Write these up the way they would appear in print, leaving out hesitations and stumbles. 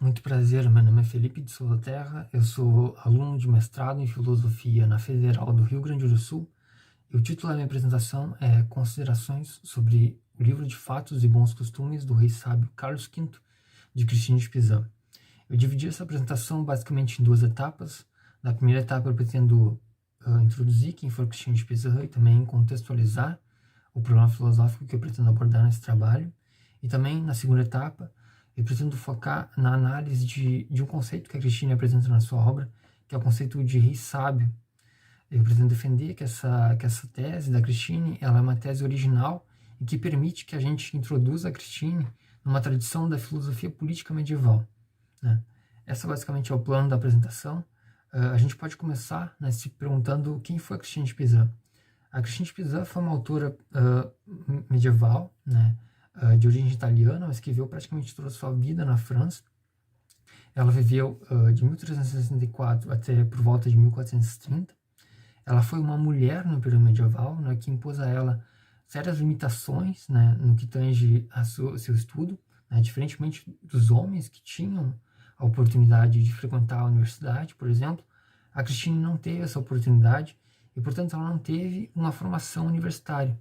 Muito prazer, meu nome é Felipe de Souza Terra, eu sou aluno de mestrado em Filosofia na Federal do Rio Grande do Sul e o título da minha apresentação é Considerações sobre o livro de Fatos e Bons Costumes do Rei Sábio Carlos V, de Christine de Pizan. Eu dividi essa apresentação basicamente em duas etapas. Na primeira etapa eu pretendo introduzir quem foi Christine de Pizan e também contextualizar o problema filosófico que eu pretendo abordar nesse trabalho. E também, na segunda etapa, eu pretendo focar na análise de um conceito que a Christine apresenta na sua obra, que é o conceito de rei sábio. Eu pretendo defender que essa tese da Christine ela é uma tese original e que permite que a gente introduza a Christine numa tradição da filosofia política medieval, né? Essa basicamente é o plano da apresentação. A gente pode começar, né, se perguntando quem foi a Christine de Pizan. A Christine de Pizan foi uma autora medieval, né, de origem italiana, mas que viveu praticamente toda a sua vida na França. Ela viveu de 1364 até por volta de 1430. Ela foi uma mulher no período medieval, né, que impôs a ela sérias limitações, né, no que tange a seu estudo, né, diferentemente dos homens que tinham a oportunidade de frequentar a universidade, por exemplo. A Christine não teve essa oportunidade e, portanto, ela não teve uma formação universitária.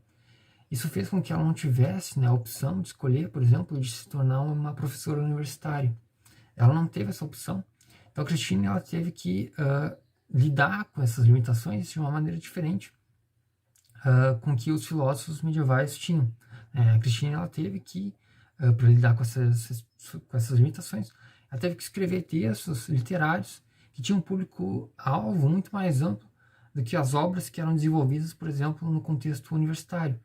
Isso fez com que ela não tivesse, né, a opção de escolher, por exemplo, de se tornar uma professora universitária. Ela não teve essa opção. Então, a Christine ela teve que lidar com essas limitações de uma maneira diferente com que os filósofos medievais tinham. A Christine ela teve que, para lidar com essas limitações, ela teve que escrever textos literários que tinham um público-alvo muito mais amplo do que as obras que eram desenvolvidas, por exemplo, no contexto universitário,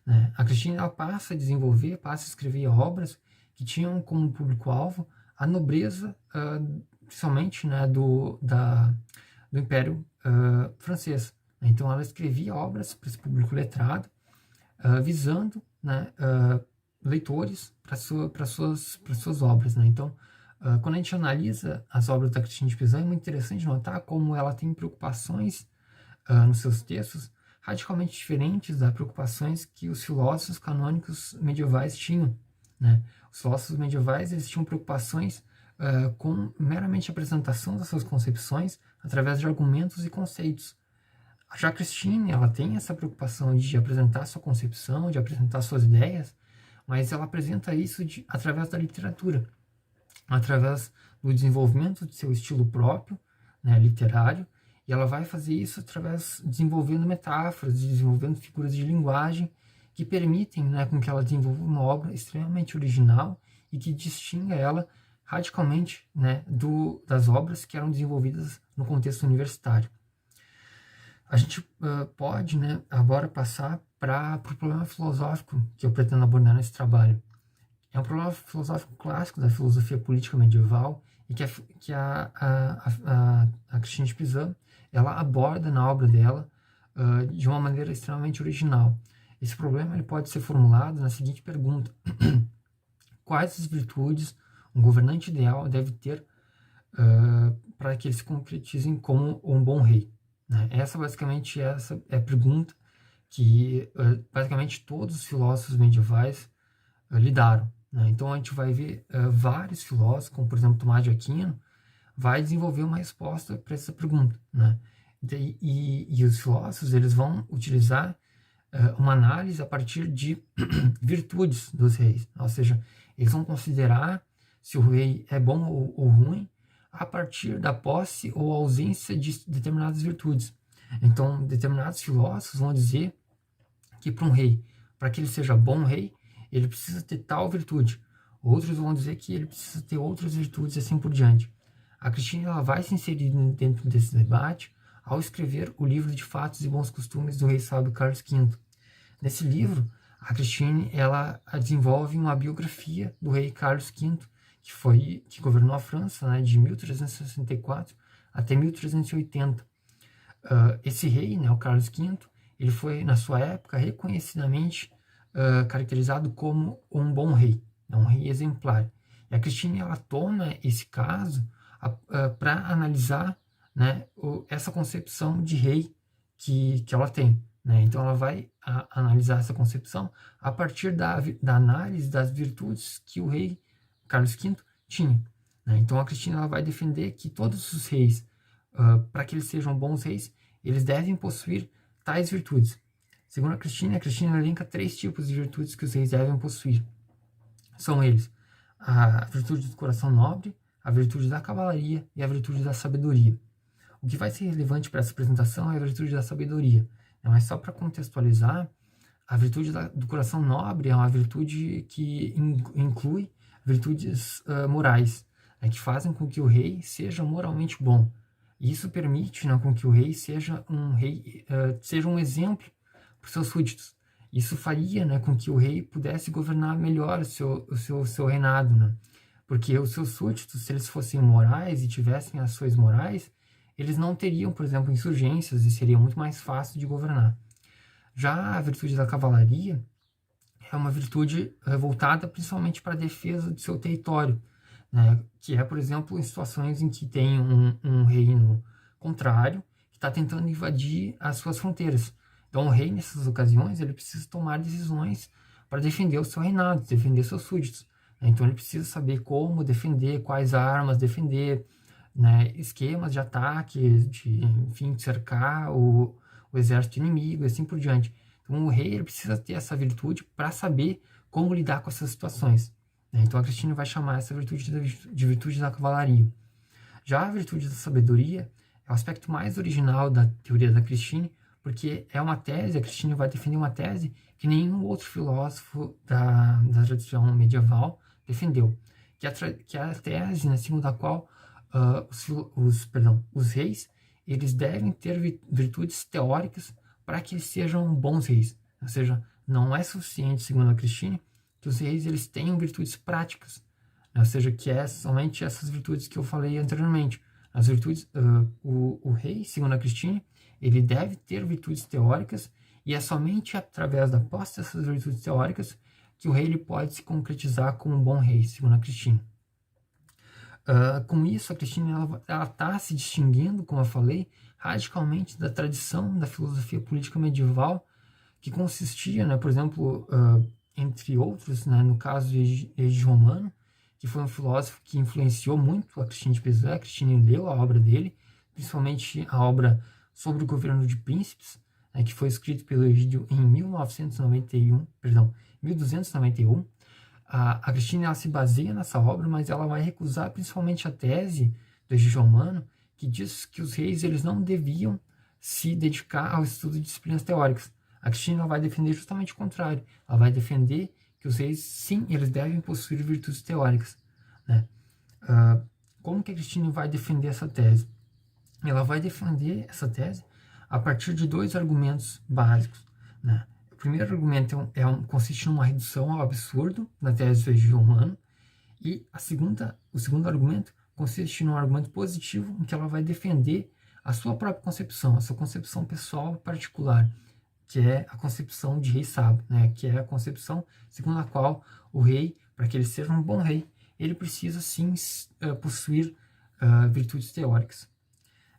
né? A Christine ela passa a escrever obras que tinham como público-alvo a nobreza, principalmente, né, do Império francês. Então, ela escrevia obras para esse público letrado, visando, né, leitores para suas obras, né? Então, quando a gente analisa as obras da Christine de Pizan, é muito interessante notar como ela tem preocupações nos seus textos radicalmente diferentes das preocupações que os filósofos canônicos medievais tinham, né? Os filósofos medievais eles tinham preocupações com meramente a apresentação das suas concepções através de argumentos e conceitos. Já a Christine, ela tem essa preocupação de apresentar sua concepção, de apresentar suas ideias, mas ela apresenta isso através da literatura, através do desenvolvimento de seu estilo próprio, né, literário, e ela vai fazer isso através desenvolvendo metáforas, desenvolvendo figuras de linguagem que permitem, né, com que ela desenvolva uma obra extremamente original e que distinga ela radicalmente, né, das obras que eram desenvolvidas no contexto universitário. A gente pode, né, agora passar para o problema filosófico que eu pretendo abordar nesse trabalho. É um problema filosófico clássico da filosofia política medieval e que a Christine de Pizan ela aborda na obra dela de uma maneira extremamente original. Esse problema ele pode ser formulado na seguinte pergunta: quais as virtudes um governante ideal deve ter para que ele se concretizem como um bom rei? Né? Basicamente essa é a pergunta que basicamente todos os filósofos medievais lidaram, né? Então a gente vai ver vários filósofos, como por exemplo Tomás de Aquino, vai desenvolver uma resposta para essa pergunta, né? E os filósofos eles vão utilizar uma análise a partir de virtudes dos reis, ou seja, eles vão considerar se o rei é bom ou ruim a partir da posse ou ausência de determinadas virtudes. Então, determinados filósofos vão dizer que para um rei, para que ele seja bom rei, ele precisa ter tal virtude. Outros vão dizer que ele precisa ter outras virtudes, assim por diante. A Christine ela vai se inserir dentro desse debate ao escrever o livro de Fatos e Bons Costumes do rei sábio Carlos V. Nesse livro, a Christine ela desenvolve uma biografia do rei Carlos V, que governou a França, né, de 1364 até 1380. Esse rei, né, o Carlos V, ele foi, na sua época, reconhecidamente caracterizado como um bom rei, um rei exemplar. E a Christine ela toma esse caso para analisar, né, essa concepção de rei que ela tem, né? Então ela vai analisar essa concepção a partir da análise das virtudes que o rei Carlos V tinha. né? Então a Cristina ela vai defender que todos os reis, para que eles sejam bons reis, eles devem possuir tais virtudes. Segundo a Cristina elenca 3 tipos de virtudes que os reis devem possuir. São eles: a virtude do coração nobre, a virtude da cavalaria e a virtude da sabedoria. O que vai ser relevante para essa apresentação é a virtude da sabedoria, né? Mas só para contextualizar, a virtude do coração nobre é uma virtude que inclui virtudes morais, né, que fazem com que o rei seja moralmente bom. E isso permite, né, com que o rei seja um exemplo para os seus súditos. Isso faria, né, com que o rei pudesse governar melhor o seu reinado, né? Porque os seus súditos, se eles fossem morais e tivessem ações morais, eles não teriam, por exemplo, insurgências e seria muito mais fácil de governar. Já a virtude da cavalaria é uma virtude voltada principalmente para a defesa do seu território, né? Que é, por exemplo, em situações em que tem um reino contrário que está tentando invadir as suas fronteiras. Então, o rei, nessas ocasiões, ele precisa tomar decisões para defender o seu reinado, defender seus súditos, né? Então, ele precisa saber como defender, quais armas defender, né? Esquemas de ataque, enfim, cercar o exército inimigo e assim por diante. Então, o rei ele precisa ter essa virtude para saber como lidar com essas situações, né? Então, a Cristina vai chamar essa virtude de virtude da cavalaria. Já a virtude da sabedoria é o aspecto mais original da teoria da Cristina, porque é uma tese, a Cristina vai defender uma tese que nenhum outro filósofo da tradição medieval defendeu, que é a tese, né, segundo a qual os reis eles devem ter virtudes teóricas para que eles sejam bons reis. Ou seja, não é suficiente, segundo a Cristina, que os reis eles tenham virtudes práticas, né? Ou seja, que é somente essas virtudes que eu falei anteriormente. As virtudes, o rei, segundo a Cristina, ele deve ter virtudes teóricas e é somente através da posse dessas virtudes teóricas que o rei ele pode se concretizar como um bom rei, segundo a Cristina. Com isso, a Cristina ela está se distinguindo, como eu falei, radicalmente da tradição da filosofia política medieval, que consistia, né, por exemplo, entre outros, né, no caso de Egídio Romano, que foi um filósofo que influenciou muito a Cristina de Pizan. A Cristina leu a obra dele, principalmente a obra sobre o governo de príncipes, né, que foi escrito pelo Egídio em 1291. A Cristina ela se baseia nessa obra, mas ela vai recusar principalmente a tese do Egídio Romano, que diz que os reis eles não deviam se dedicar ao estudo de disciplinas teóricas. A Cristina vai defender justamente o contrário. Ela vai defender que os reis, sim, eles devem possuir virtudes teóricas, né? Como que a Cristina vai defender essa tese? Ela vai defender essa tese a partir de 2 argumentos básicos, né? O primeiro argumento consiste numa redução ao absurdo da tese do Egídio Romano, e o segundo argumento consiste num argumento positivo em que ela vai defender a sua própria concepção, a sua concepção pessoal particular, que é a concepção de rei sábio, né? Que é a concepção segundo a qual o rei, para que ele seja um bom rei, ele precisa sim possuir virtudes teóricas.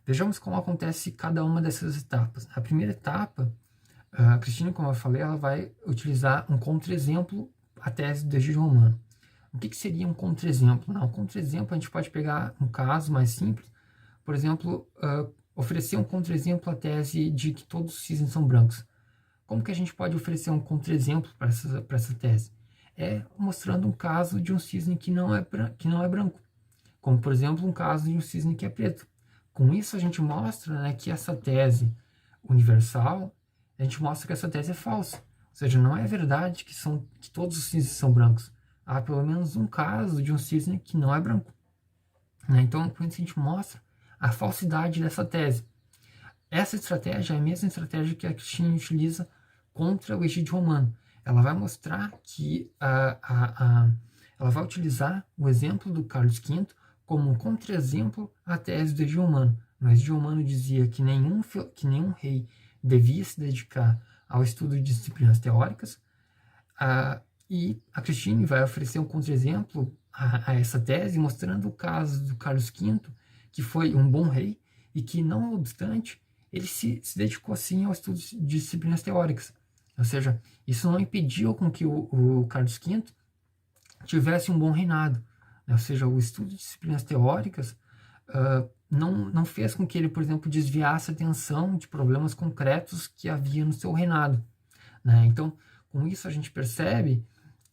Vejamos como acontece cada uma dessas etapas. A primeira etapa, a Cristina, como eu falei, ela vai utilizar um contra-exemplo à tese do Egídio Romano. O que seria um contra-exemplo? Um contra-exemplo, a gente pode pegar um caso mais simples, por exemplo, oferecer um contra-exemplo à tese de que todos os cisnes são brancos. Como que a gente pode oferecer um contra-exemplo para essa tese? É mostrando um caso de um cisne que não é branco, como, por exemplo, um caso de um cisne que é preto. Com isso, a gente mostra, né, que essa tese universal, a gente mostra que essa tese é falsa. Ou seja, não é verdade que todos os cisnes são brancos. Há pelo menos um caso de um cisne que não é branco, né? Então, com isso a gente mostra a falsidade dessa tese. Essa estratégia é a mesma estratégia que a Cristina utiliza contra o Egídio Romano. Ela vai mostrar que ela vai utilizar o exemplo do Carlos V como um contra-exemplo à tese do Egídio Romano. O Egídio Romano dizia que nenhum rei devia se dedicar ao estudo de disciplinas teóricas, e a Cristina vai oferecer um contra-exemplo a essa tese, mostrando o caso do Carlos V, que foi um bom rei e que, não obstante, ele se dedicou sim ao estudo de disciplinas teóricas. Ou seja, isso não impediu com que o Carlos V tivesse um bom reinado, né? Ou seja, o estudo de disciplinas teóricas não fez com que ele, por exemplo, desviasse a atenção de problemas concretos que havia no seu reinado, né? Então, com isso a gente percebe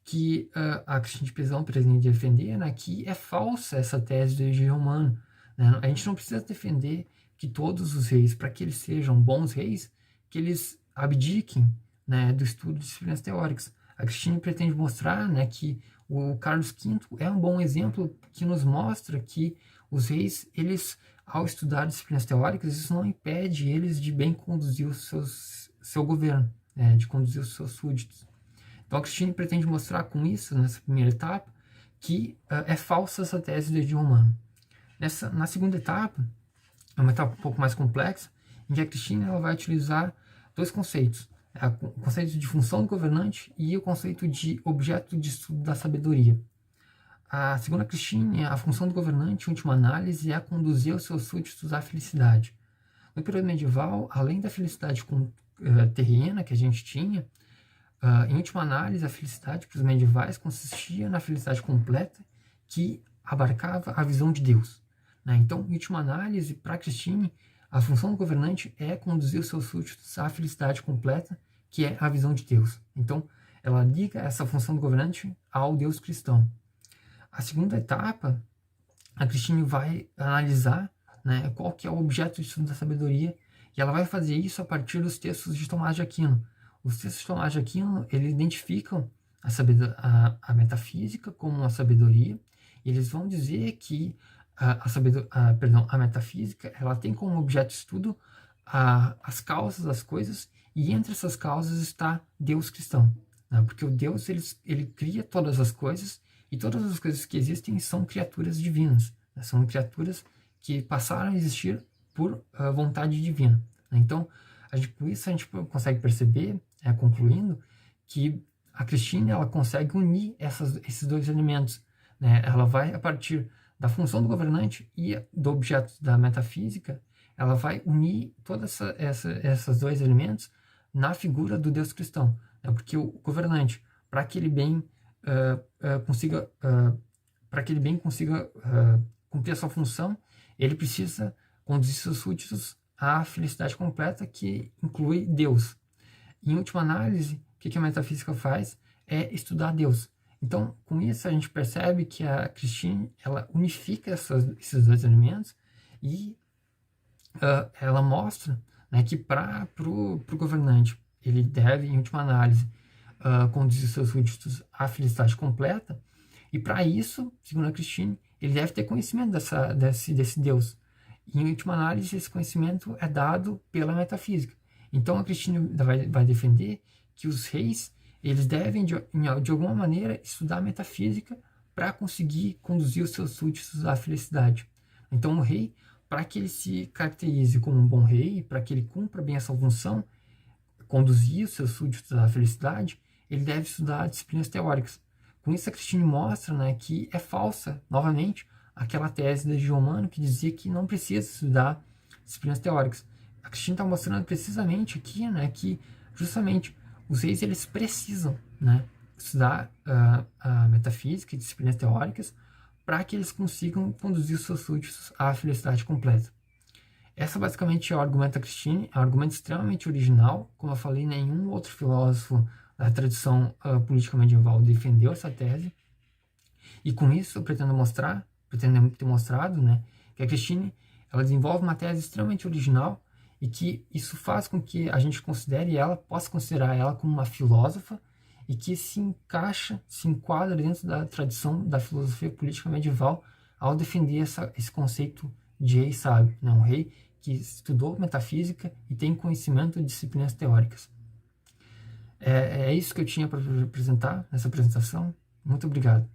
que a Cristina Pizão pretende defender, né, que é falsa essa tese do regime romano, né? A gente não precisa defender que todos os reis, para que eles sejam bons reis, que eles abdiquem, né, do estudo de disciplinas teóricas. A Cristina pretende mostrar, né, que o Carlos V é um bom exemplo que nos mostra que os reis, eles, ao estudar disciplinas teóricas, isso não impede eles de bem conduzir seu governo, né, de conduzir os seus súditos. Então, a Cristina pretende mostrar com isso, nessa primeira etapa, que é falsa essa tese do regime romano. Na segunda etapa, é uma etapa um pouco mais complexa, em que a Cristina ela vai utilizar dois conceitos: o conceito de função do governante e o conceito de objeto de estudo da sabedoria. Segundo a Cristina, a função do governante, em última análise, é conduzir os seus súditos à felicidade. No período medieval, além da felicidade terrena que a gente tinha, em última análise, a felicidade para os medievais consistia na felicidade completa que abarcava a visão de Deus, né? Então, em última análise, para Christine, a função do governante é conduzir os seus súditos à felicidade completa, que é a visão de Deus. Então, ela liga essa função do governante ao Deus cristão. A segunda etapa, a Christine vai analisar, né, qual que é o objeto de estudo da sabedoria, e ela vai fazer isso a partir dos textos de Tomás de Aquino. Os textos de Tomás de Aquino, eles identificam a metafísica como uma sabedoria, e eles vão dizer que a metafísica ela tem como objeto de estudo as causas das coisas, e entre essas causas está Deus cristão, né? Porque o Deus ele cria todas as coisas, e todas as coisas que existem são criaturas divinas, né? São criaturas que passaram a existir por vontade divina, né? Então, com isso a gente consegue perceber, concluindo, que a Cristina ela consegue unir esses dois elementos, né? Ela vai, a partir da função do governante e do objeto da metafísica, ela vai unir todos esses dois elementos na figura do Deus cristão, né? Porque o governante, para que ele bem consiga cumprir a sua função, ele precisa conduzir seus súditos à felicidade completa, que inclui Deus. Em última análise, o que a metafísica faz é estudar Deus. Então, com isso, a gente percebe que a Christine ela unifica esses dois elementos e ela mostra, né, que para o governante, ele deve, em última análise, conduzir seus súditos à felicidade completa, e para isso, segundo a Christine, ele deve ter conhecimento desse Deus. E, em última análise, esse conhecimento é dado pela metafísica. Então, a Christine vai defender que os reis eles devem, de alguma maneira, estudar a metafísica para conseguir conduzir os seus súditos à felicidade. Então, o rei, para que ele se caracterize como um bom rei, para que ele cumpra bem essa função, conduzir os seus súditos à felicidade, ele deve estudar disciplinas teóricas. Com isso, a Christine mostra, né, que é falsa, novamente, aquela tese da Giomano que dizia que não precisa estudar disciplinas teóricas. A Christine está mostrando precisamente aqui, né, que justamente os reis eles precisam, né, estudar a metafísica e disciplinas teóricas para que eles consigam conduzir os seus súditos à felicidade completa. Essa basicamente é o argumento da Christine, é um argumento extremamente original. Como eu falei, nenhum outro filósofo da tradição política medieval defendeu essa tese. E com isso eu pretendo ter mostrado, né, que a Christine ela desenvolve uma tese extremamente original, e que isso faz com que a gente possa considerar ela como uma filósofa, e que se enquadra dentro da tradição da filosofia política medieval ao defender esse conceito de rei sábio, né? Um rei que estudou metafísica e tem conhecimento de disciplinas teóricas. É isso que eu tinha para apresentar nessa apresentação. Muito obrigado.